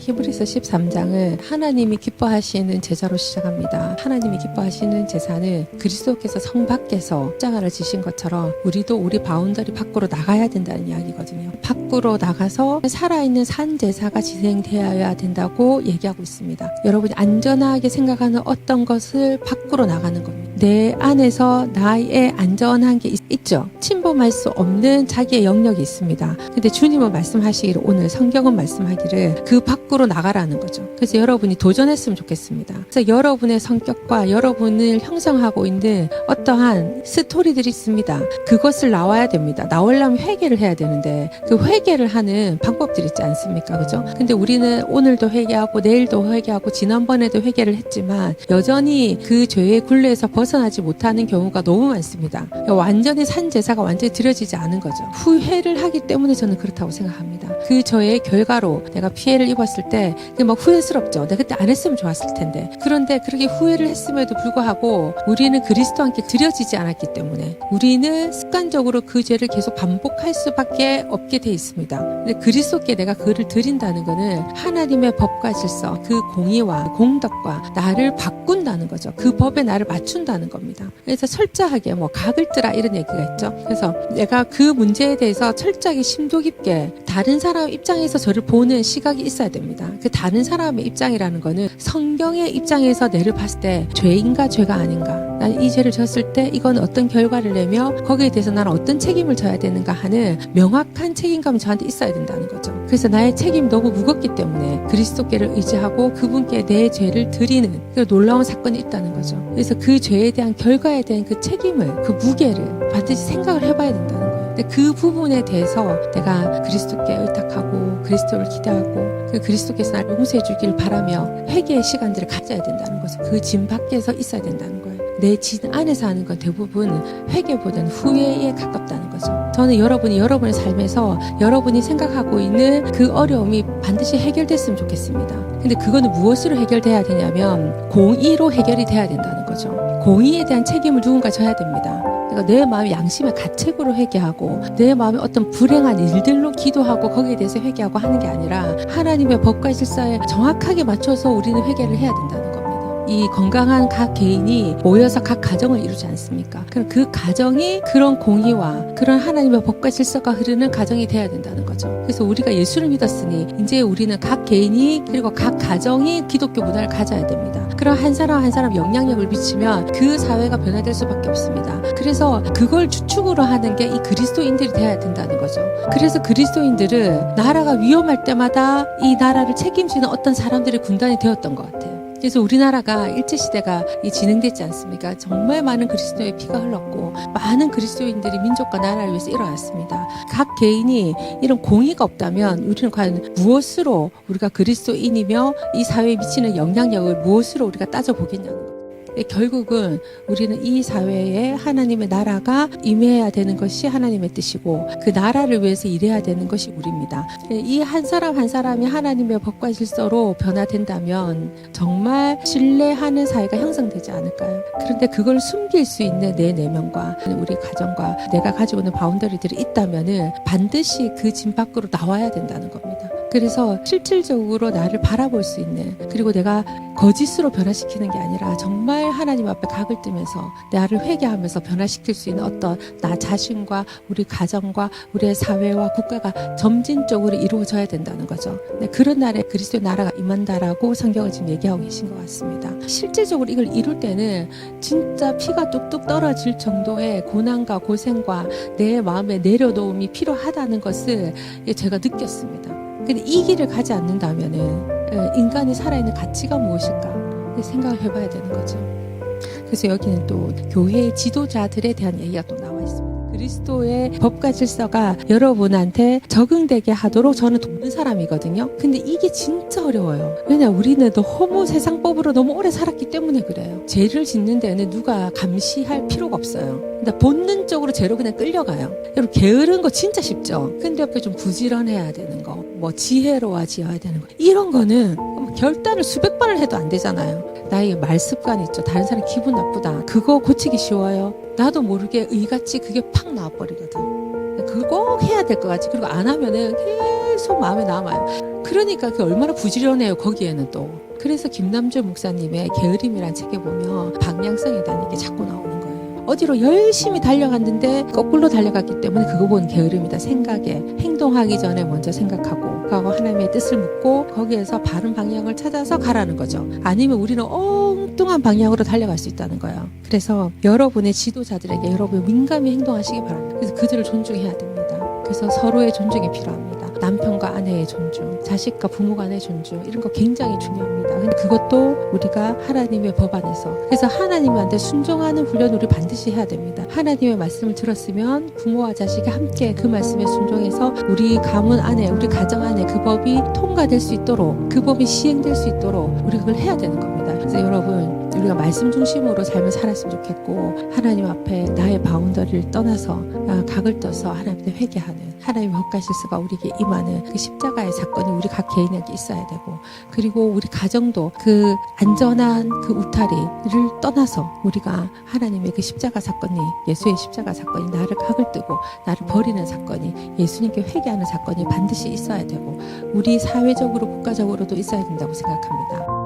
히브리서 13장은 하나님이 기뻐하시는 제사로 시작합니다. 하나님이 기뻐하시는 제사는 그리스도께서 성 밖에서 십자가를 지신 것처럼 우리도 우리 바운더리 밖으로 나가야 된다는 이야기거든요. 밖으로 나가서 살아있는 산 제사가 진행되어야 된다고 얘기하고 있습니다. 여러분이 안전하게 생각하는 어떤 것을 밖으로 나가는 겁니다. 내 안에서 나의 안전한 게 있죠. 침범할 수 없는 자기의 영역이 있습니다. 근데 주님은 말씀하시기를, 오늘 성경은 말씀하기를 그 밖으로 나가라는 거죠. 그래서 여러분이 도전했으면 좋겠습니다. 그래서 여러분의 성격과 여러분을 형성하고 있는 어떠한 스토리들이 있습니다. 그것을 나와야 됩니다. 나오려면 회개를 해야 되는데 그 회개를 하는 방법들이 있지 않습니까? 그죠? 근데 우리는 오늘도 회개하고 내일도 회개하고 지난번에도 회개를 했지만 여전히 그 죄의 굴레에서 벗어나지 못하는 경우가 너무 많습니다. 완전히 산 제사가 완전히 드려지지 않은 거죠. 후회를 하기 때문에 저는 그렇다고 생각합니다. 그 저의 결과로 내가 피해를 입었을 때 막 후회스럽죠. 내가 그때 안 했으면 좋았을 텐데. 그런데 그렇게 후회를 했음에도 불구하고 우리는 그리스도와 함께 드려지지 않았기 때문에 우리는 습관적으로 그 죄를 계속 반복할 수밖에 없게 돼 있습니다. 근데 그리스도께 내가 그를 드린다는 거는 하나님의 법과 질서, 그 공의와 공덕과 나를 바꾼다는 거죠. 그 법에 나를 맞춘다는 겁니다. 그래서 철저하게 각을 뜨라 이런 얘기가 있죠. 그래서 내가 그 문제에 대해서 철저하게 심도 깊게 다른 사람 입장에서 저를 보는 시각이 있어야 됩니다. 그 다른 사람의 입장이라는 거는 성경의 입장에서 내를 봤을 때 죄인가 죄가 아닌가, 난 이 죄를 졌을 때 이건 어떤 결과를 내며 거기에 대해서 나는 어떤 책임을 져야 되는가 하는 명확한 책임감이 저한테 있어야 된다는 거죠. 그래서 나의 책임이 너무 무겁기 때문에 그리스도께를 의지하고 그분께 내 죄를 드리는 그 놀라운 사건이 있다는 거죠. 그래서 그 죄에 대한 결과에 대한 그 책임을, 그 무게를 반드시 생각을 해봐야 된다는 거예요. 근데 그 부분에 대해서 내가 그리스도께 의탁하고 그리스도를 기대하고 그 그리스도께서 나를 용서해 주길 바라며 회개의 시간들을 가져야 된다는 거죠. 그 짐 밖에서 있어야 된다는 거예요. 내 진 안에서 하는 건 대부분 회개보다는 후회에 가깝다는 거죠. 저는 여러분의 삶에서 여러분이 생각하고 있는 그 어려움이 반드시 해결됐으면 좋겠습니다. 근데 그거는 무엇으로 해결돼야 되냐면 공의로 해결이 돼야 된다는 거죠. 공의에 대한 책임을 누군가 져야 됩니다. 그러니까 내 마음의 양심의 가책으로 회개하고 내 마음의 어떤 불행한 일들로 기도하고 거기에 대해서 회개하고 하는 게 아니라 하나님의 법과 질서에 정확하게 맞춰서 우리는 회개를 해야 된다는 겁니다. 이 건강한 각 개인이 모여서 각 가정을 이루지 않습니까? 그럼 그 가정이 그런 공의와 그런 하나님의 법과 질서가 흐르는 가정이 돼야 된다는 거죠. 그래서 우리가 예수를 믿었으니 이제 우리는 각 개인이 그리고 각 가정이 기독교 문화를 가져야 됩니다. 그럼 한 사람 한 사람 영향력을 미치면 그 사회가 변화될 수밖에 없습니다. 그래서 그걸 주축으로 하는 게 이 그리스도인들이 돼야 된다는 거죠. 그래서 그리스도인들은 나라가 위험할 때마다 이 나라를 책임지는 어떤 사람들의 군단이 되었던 것 같아요. 그래서 우리나라가 일제시대가 진행됐지 않습니까? 정말 많은 그리스도의 피가 흘렀고 많은 그리스도인들이 민족과 나라를 위해서 일어났습니다. 각 개인이 이런 공의가 없다면 우리는 과연 무엇으로 우리가 그리스도인이며 이 사회에 미치는 영향력을 무엇으로 우리가 따져보겠냐는 거예요. 결국은 우리는 이 사회에 하나님의 나라가 임해야 되는 것이 하나님의 뜻이고 그 나라를 위해서 일해야 되는 것이 우리입니다. 이 한 사람 한 사람이 하나님의 법과 질서로 변화된다면 정말 신뢰하는 사회가 형성되지 않을까요? 그런데 그걸 숨길 수 있는 내 내면과 우리 가정과 내가 가지고 있는 바운더리들이 있다면은 반드시 그 짐 밖으로 나와야 된다는 겁니다. 그래서 실질적으로 나를 바라볼 수 있는, 그리고 내가 거짓으로 변화시키는 게 아니라 정말 하나님 앞에 각을 뜨면서 나를 회개하면서 변화시킬 수 있는 어떤 나 자신과 우리 가정과 우리의 사회와 국가가 점진적으로 이루어져야 된다는 거죠. 그런 날에 그리스도의 나라가 임한다라고 성경을 지금 얘기하고 계신 것 같습니다. 실질적으로 이걸 이룰 때는 진짜 피가 뚝뚝 떨어질 정도의 고난과 고생과 내 마음의 내려놓음이 필요하다는 것을 제가 느꼈습니다. 근데 이 길을 가지 않는다면은 인간이 살아있는 가치가 무엇일까 생각을 해봐야 되는 거죠. 그래서 여기는 또 교회의 지도자들에 대한 얘기가 또 나와 있습니다. 그리스도의 법과 질서가 여러분한테 적응되게 하도록 저는 돕는 사람이거든요. 근데 이게 진짜 어려워요. 왜냐, 우리는 너무 세상법으로 너무 오래 살았기 때문에 그래요. 죄를 짓는 데는 누가 감시할 필요가 없어요. 근데 본능적으로 죄로 그냥 끌려가요. 여러분, 게으른 거 진짜 쉽죠. 근데 옆에 좀 부지런해야 되는 거, 지혜로워져야 되는 거, 이런 거는 결단을 수백 번을 해도 안 되잖아요. 나의 말 습관 있죠. 다른 사람 기분 나쁘다. 그거 고치기 쉬워요. 나도 모르게 의같이 그게 팍 나와버리거든. 그거 꼭 해야 될 것 같지. 그리고 안 하면은 계속 마음에 남아요. 그러니까 그 얼마나 부지런해요. 거기에는 또. 그래서 김남주 목사님의 게으름이란 책에 보면 방향성에 대한 게 자꾸 나오는 거예요. 어디로 열심히 달려갔는데 거꾸로 달려갔기 때문에 그거 보는 게으름이다. 생각에 행동하기 전에 먼저 생각하고 그하고 하나님의 뜻을 묻고 거기에서 바른 방향을 찾아서 가라는 거죠. 아니면 우리는 엉뚱한 방향으로 달려갈 수 있다는 거예요. 그래서 여러분의 지도자들에게 여러분 민감히 행동하시기 바랍니다. 그래서 그들을 존중해야 됩니다. 그래서 서로의 존중이 필요합니다. 남편과 아내의 존중, 자식과 부모 간의 존중, 이런 거 굉장히 중요합니다. 근데 그것도 우리가 하나님의 법 안에서, 그래서 하나님한테 순종하는 훈련 우리 반드시 해야 됩니다. 하나님의 말씀을 들었으면 부모와 자식이 함께 그 말씀에 순종해서 우리 가문 안에, 우리 가정 안에 그 법이 통과될 수 있도록, 그 법이 시행될 수 있도록 우리가 그걸 해야 되는 겁니다. 그래서 여러분, 우리가 말씀 중심으로 삶을 살았으면 좋겠고, 하나님 앞에 나의 바운더리를 떠나서 각을 떠서 하나님께 회개하는, 하나님의 법과 실수가 우리에게 임하는 그 십자가의 사건이 우리 각 개인에게 있어야 되고, 그리고 우리 가정도 그 안전한 그 울타리를 떠나서 우리가 하나님의 그 십자가 사건이, 예수의 십자가 사건이 나를 각을 뜨고 나를 버리는 사건이, 예수님께 회개하는 사건이 반드시 있어야 되고, 우리 사회적으로 국가적으로도 있어야 된다고 생각합니다.